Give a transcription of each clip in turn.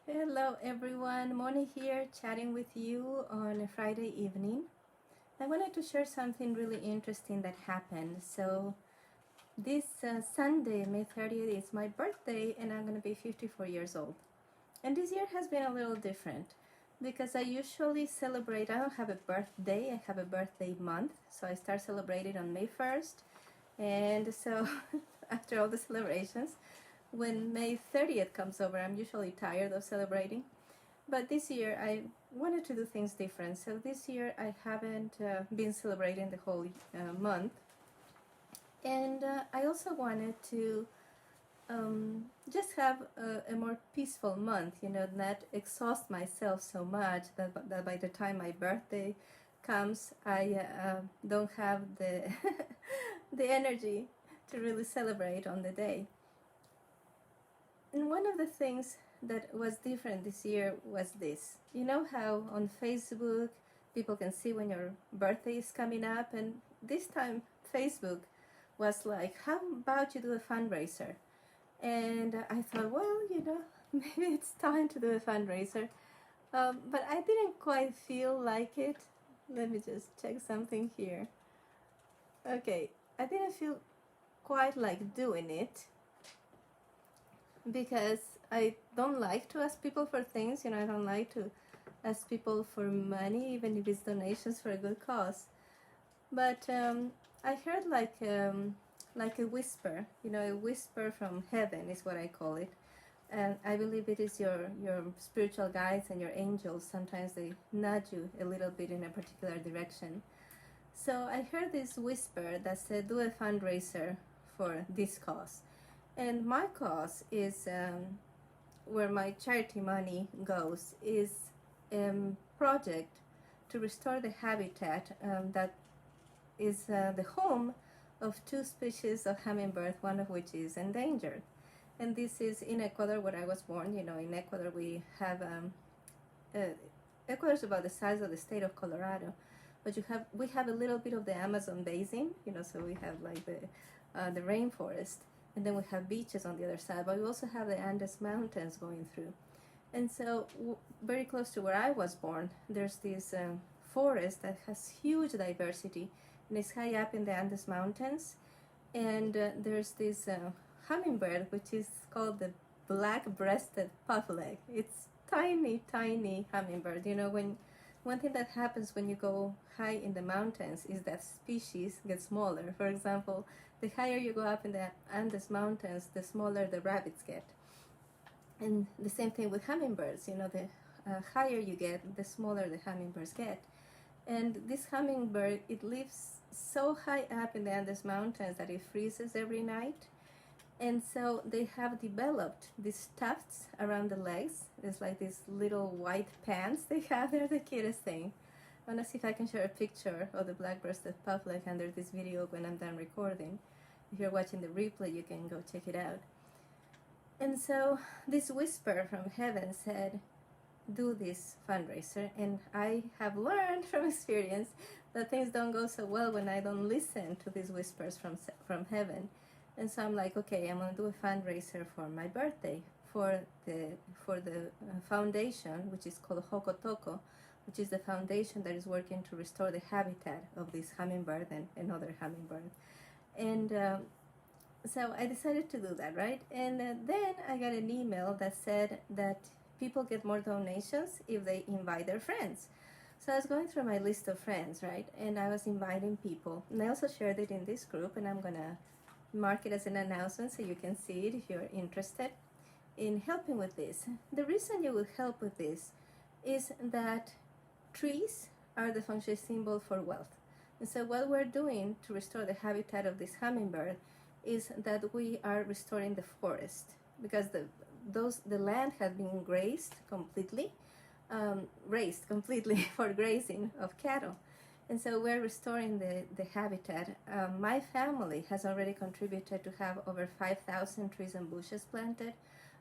Hello everyone, Moni here chatting with you on a Friday evening. I wanted to share something really interesting that happened. So this Sunday, May 30th, is my birthday and I'm going to be 54 years old. And this year has been a little different because I usually celebrate, I don't have a birthday, I have a birthday month. So I start celebrating on May 1st. And so after all the celebrations, when May 30th comes over, I'm usually tired of celebrating. But this year I wanted to do things different. So this year I haven't been celebrating the whole month. And I also wanted to just have a more peaceful month, not exhaust myself so much that by the time my birthday comes, I don't have the, the energy to really celebrate on the day. And one of the things that was different this year was this. You know how on Facebook people can see when your birthday is coming up, and this time Facebook was like, how about you do a fundraiser? And I thought, well, maybe it's time to do a fundraiser. But I didn't quite feel like it. Let me just check something here. Okay, I didn't feel quite like doing it because I don't like to ask people for things. I don't like to ask people for money, even if it's donations for a good cause. But I heard like a whisper, a whisper from heaven is what I call it. And I believe it is your spiritual guides and your angels. Sometimes they nudge you a little bit in a particular direction. So I heard this whisper that said, do a fundraiser for this cause. And my cause is where my charity money goes, is a project to restore the habitat that is the home of 2 species of hummingbird, one of which is endangered. And this is in Ecuador, where I was born. In Ecuador we have Ecuador is about the size of the state of Colorado, but we have a little bit of the Amazon basin, so we have like the rainforest, and then we have beaches on the other side, but we also have the Andes Mountains going through. And so very close to where I was born, there's this forest that has huge diversity, and it's high up in the Andes Mountains. And there's this hummingbird, which is called the Black Breasted Puffleg. It's tiny, tiny hummingbird. One thing that happens when you go high in the mountains is that species get smaller. For example, the higher you go up in the Andes Mountains, the smaller the rabbits get. And the same thing with hummingbirds. The higher you get, the smaller the hummingbirds get. And this hummingbird, it lives so high up in the Andes Mountains that it freezes every night. And so they have developed these tufts around the legs. It's like these little white pants they have. They're the cutest thing. I want to see if I can share a picture of the Black Breasted Puffleg under this video when I'm done recording. If you're watching the replay, you can go check it out. And so this whisper from heaven said, do this fundraiser. And I have learned from experience that things don't go so well when I don't listen to these whispers from heaven. And so I'm like, okay, I'm gonna do a fundraiser for my birthday for the foundation, which is called Hokotoko, which is the foundation that is working to restore the habitat of this hummingbird and other hummingbird. And so I decided to do that, right? And then I got an email that said that people get more donations if they invite their friends. So I was going through my list of friends, right? And I was inviting people. And I also shared it in this group, and I'm gonna mark it as an announcement so you can see it if you're interested in helping with this. The reason you will help with this is that trees are the Feng Shui symbol for wealth. And so what we're doing to restore the habitat of this hummingbird is that we are restoring the forest, because the land has been raised completely for grazing of cattle. And so we're restoring the habitat. My family has already contributed to have over 5,000 trees and bushes planted.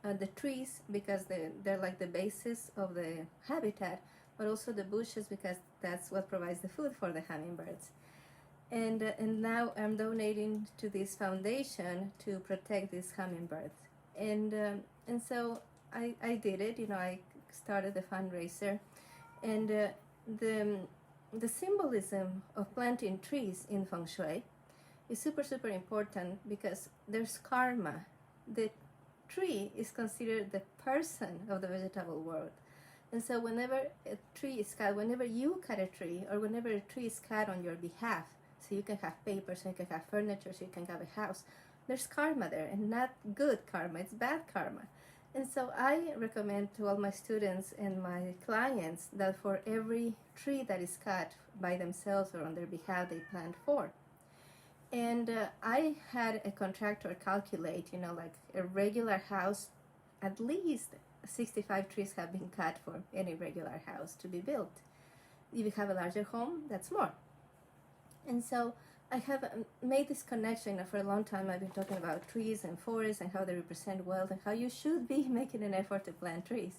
The trees, because they're like the basis of the habitat, but also the bushes because that's what provides the food for the hummingbirds. And now I'm donating to this foundation to protect these hummingbirds. And so I did it. I started the fundraiser, and the the symbolism of planting trees in Feng Shui is super, super important because there's karma. The tree is considered the person of the vegetable world. And so whenever a tree is cut, whenever you cut a tree, or whenever a tree is cut on your behalf, so you can have paper, so you can have furniture, so you can have a house, there's karma there, and not good karma, it's bad karma. And so I recommend to all my students and my clients that for every tree that is cut by themselves or on their behalf, they plant 4. And I had a contractor calculate, like a regular house, at least 65 trees have been cut for any regular house to be built. If you have a larger home, that's more. And so I have made this connection. For a long time I've been talking about trees and forests and how they represent wealth and how you should be making an effort to plant trees.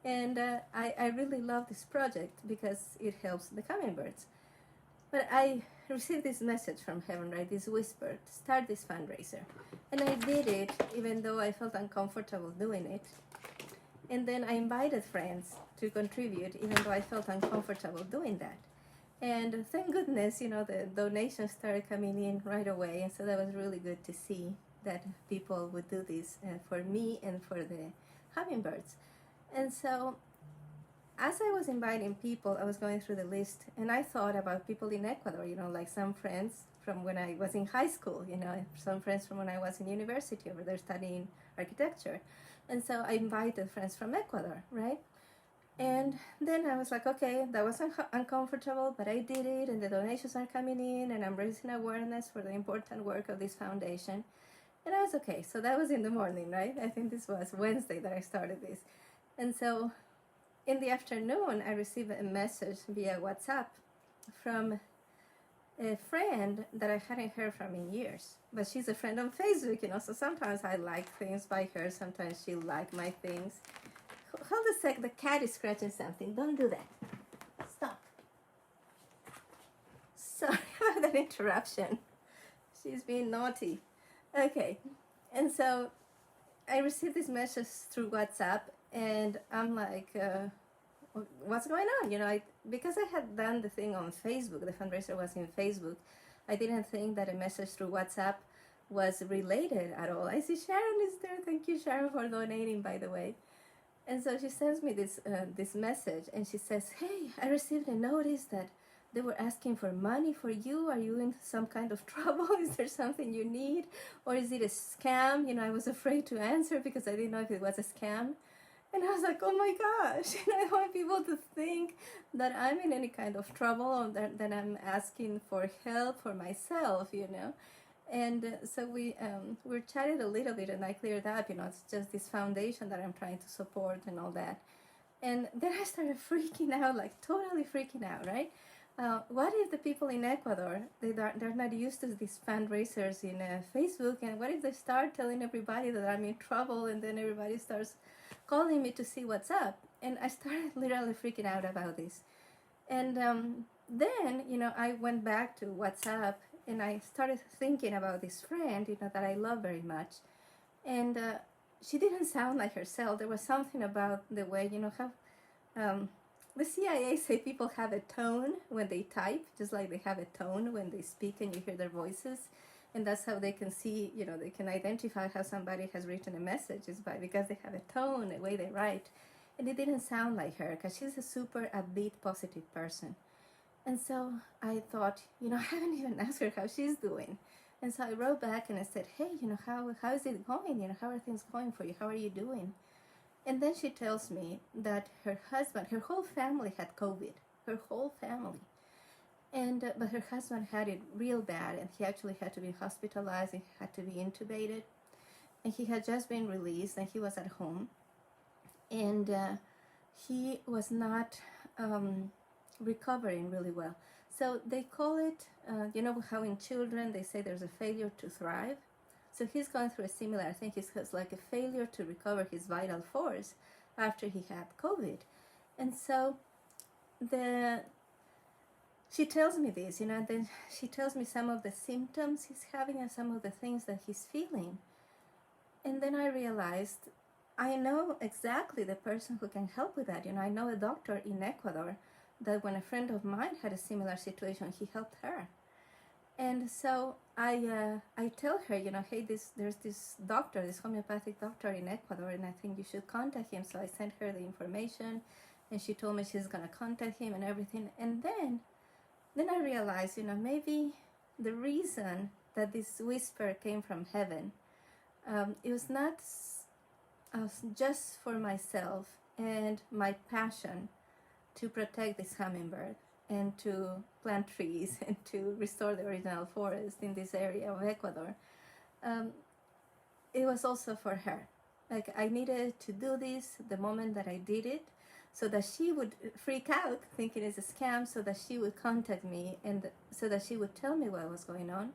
And I really love this project because it helps the hummingbirds. But I received this message from heaven, right? This whisper, start this fundraiser. And I did it even though I felt uncomfortable doing it. And then I invited friends to contribute even though I felt uncomfortable doing that. And thank goodness, the donations started coming in right away. And so that was really good to see that people would do this for me and for the hummingbirds. And so as I was inviting people, I was going through the list, and I thought about people in Ecuador, like some friends from when I was in high school, some friends from when I was in university over there studying architecture. And so I invited friends from Ecuador, right? And then I was like, okay, that was uncomfortable, but I did it, and the donations are coming in, and I'm raising awareness for the important work of this foundation. And I was okay. So that was in the morning, right? I think this was Wednesday that I started this. And so in the afternoon, I received a message via WhatsApp from a friend that I hadn't heard from in years. But she's a friend on Facebook, so sometimes I like things by her, sometimes she likes my things. Hold a sec, the cat is scratching something. Don't do that. Stop. Sorry about that interruption. She's being naughty. Okay, and so I received this message through WhatsApp, and I'm like, what's going on? Because I had done the thing on Facebook, the fundraiser was in Facebook, I didn't think that a message through WhatsApp was related at all. I see Sharon is there. Thank you, Sharon, for donating, by the way. And so she sends me this message, and she says, hey, I received a notice that they were asking for money for you. Are you in some kind of trouble? Is there something you need? Or is it a scam? I was afraid to answer because I didn't know if it was a scam. And I was like, oh my gosh, I don't want people to think that I'm in any kind of trouble or that I'm asking for help for myself, And so we chatted a little bit, and I cleared up, it's just this foundation that I'm trying to support and all that. And then I started freaking out, like totally freaking out, right? What if the people in Ecuador, they're not used to these fundraisers in Facebook, and what if they start telling everybody that I'm in trouble, and then everybody starts calling me to see what's up? And I started literally freaking out about this. And then, I went back to WhatsApp, and I started thinking about this friend, that I love very much. And she didn't sound like herself. There was something about the way, how the CIA say people have a tone when they type, just like they have a tone when they speak and you hear their voices. And that's how they can see, they can identify how somebody has written a message, is because they have a tone, the way they write. And it didn't sound like her, because she's a super upbeat, positive person. And so I thought, I haven't even asked her how she's doing. And so I wrote back and I said, hey, how is it going? How are things going for you? How are you doing? And then she tells me that her husband, her whole family had COVID, her whole family. And but her husband had it real bad, and he actually had to be hospitalized, and he had to be intubated. And he had just been released, and he was at home. And he was not recovering really well. So they call it, how in children they say there's a failure to thrive. So he's going through a similar thing. He has like a failure to recover his vital force after he had COVID. And so she tells me this, and then she tells me some of the symptoms he's having and some of the things that he's feeling. And then I realized I know exactly the person who can help with that. I know a doctor in Ecuador that when a friend of mine had a similar situation, he helped her. And so I tell her, hey, there's this doctor, this homeopathic doctor in Ecuador, and I think you should contact him. So I sent her the information, and she told me she's gonna contact him and everything. And then I realized, maybe the reason that this whisper came from heaven, it was not just for myself and my passion to protect this hummingbird and to plant trees and to restore the original forest in this area of Ecuador. It was also for her. Like, I needed to do this the moment that I did it, so that she would freak out thinking it's a scam, so that she would contact me and so that she would tell me what was going on,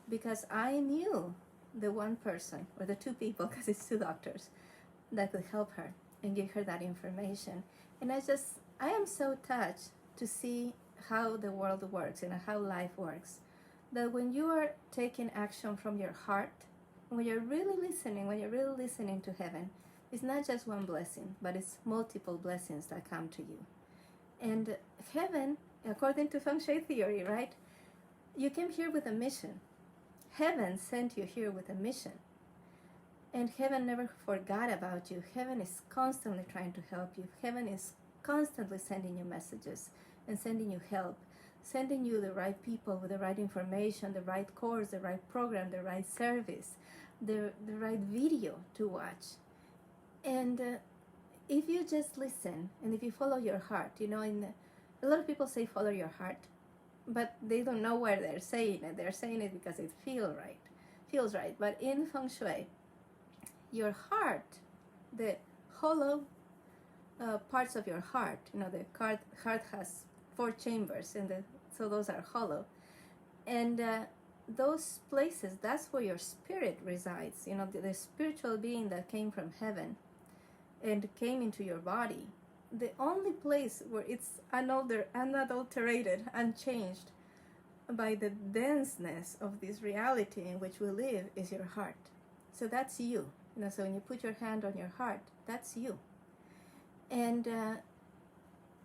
because I knew the one person, or the two people, because it's two doctors, that could help her and give her that information. And I am so touched to see how the world works and how life works, that when you are taking action from your heart, when you're really listening to heaven, it's not just one blessing, but it's multiple blessings that come to you. And heaven, according to Feng Shui theory, right, you came here with a mission. Heaven sent you here with a mission. And heaven never forgot about you. Heaven is constantly trying to help you. Heaven is constantly sending you messages and sending you help, sending you the right people with the right information, the right course, the right program, the right service, the right video to watch. And if you just listen and if you follow your heart, a lot of people say follow your heart, but they don't know why they're saying it. They're saying it because it feels right. But in Feng Shui, your heart, the hollow parts of your heart, the heart has 4 chambers, and so those are hollow. And those places, that's where your spirit resides, the spiritual being that came from heaven and came into your body. The only place where it's unadulterated, unchanged by the denseness of this reality in which we live is your heart. So that's you. So when you put your hand on your heart, that's you. And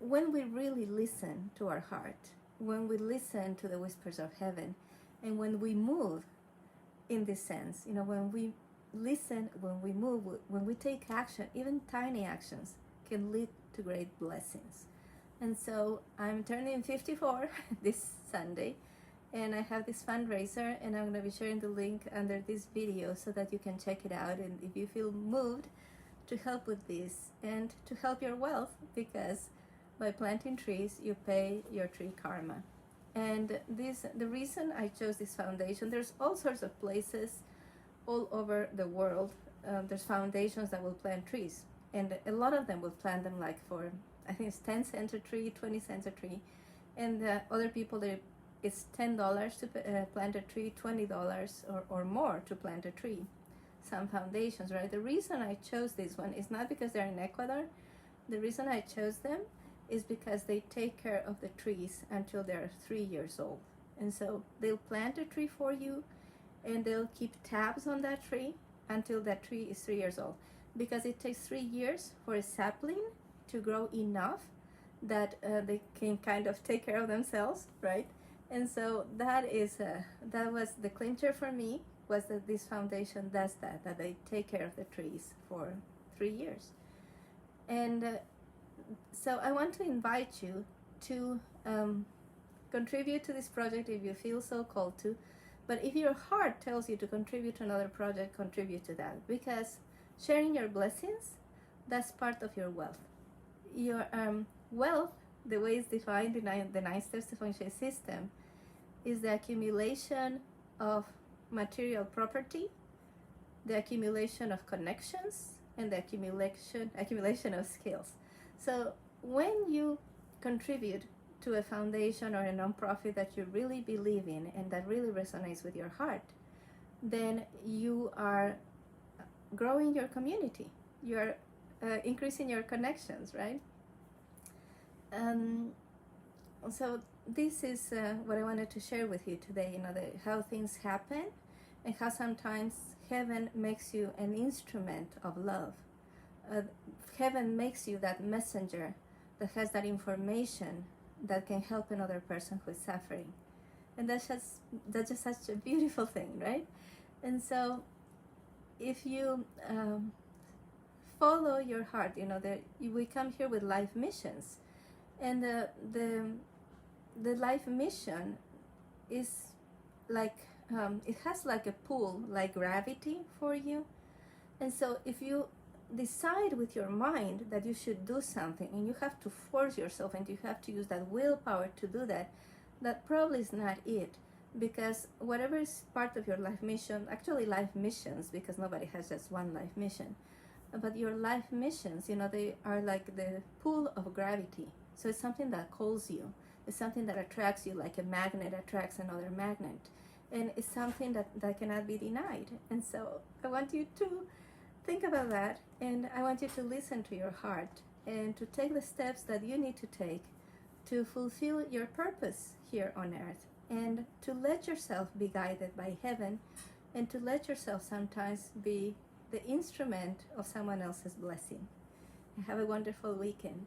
when we really listen to our heart, when we listen to the whispers of heaven, and when we move in this sense, when we listen, when we move, when we take action, even tiny actions can lead to great blessings. And so I'm turning 54 this Sunday, and I have this fundraiser, and I'm going to be sharing the link under this video so that you can check it out. And if you feel moved to help with this and to help your wealth, because by planting trees you pay your tree karma. And the reason I chose this foundation, there's all sorts of places all over the world. There's foundations that will plant trees, and a lot of them will plant them like for, I think it's 10 cents a tree, 20 cents a tree. And other people, it's $10 to plant a tree, $20 or more to plant a tree. Some foundations, right? The reason I chose this one is not because they're in Ecuador. The reason I chose them is because they take care of the trees until they're 3 years old. And so they'll plant a tree for you, and they'll keep tabs on that tree until that tree is 3 years old. Because it takes 3 years for a sapling to grow enough that they can kind of take care of themselves, right? And so that was the clincher for me, was that this foundation does that they take care of the trees for 3 years. And so I want to invite you to contribute to this project if you feel so called to. But if your heart tells you to contribute to another project, contribute to that. Because sharing your blessings, that's part of your wealth. Your wealth, the way it's defined in the 9 steps to Feng Shui system, is the accumulation of material property, the accumulation of connections, and the accumulation of skills. So when you contribute to a foundation or a nonprofit that you really believe in and that really resonates with your heart, then you are growing your community. You're increasing your connections, right? So this is what I wanted to share with you today, how things happen and how sometimes heaven makes you an instrument of love heaven makes you that messenger that has that information that can help another person who is suffering. And that's just such a beautiful thing, right? And so if you follow your heart, we come here with life missions, and the life mission is like it has like a pull, like gravity for you. And so if you decide with your mind that you should do something, and you have to force yourself and you have to use that willpower to do that, that probably is not it. Because whatever is part of your life mission, actually life missions, because nobody has just one life mission, but your life missions, they are like the pull of gravity. So it's something that calls you. It's something that attracts you, like a magnet attracts another magnet. And it's something that cannot be denied. And so I want you to think about that, and I want you to listen to your heart and to take the steps that you need to take to fulfill your purpose here on earth, and to let yourself be guided by heaven, and to let yourself sometimes be the instrument of someone else's blessing. Have a wonderful weekend.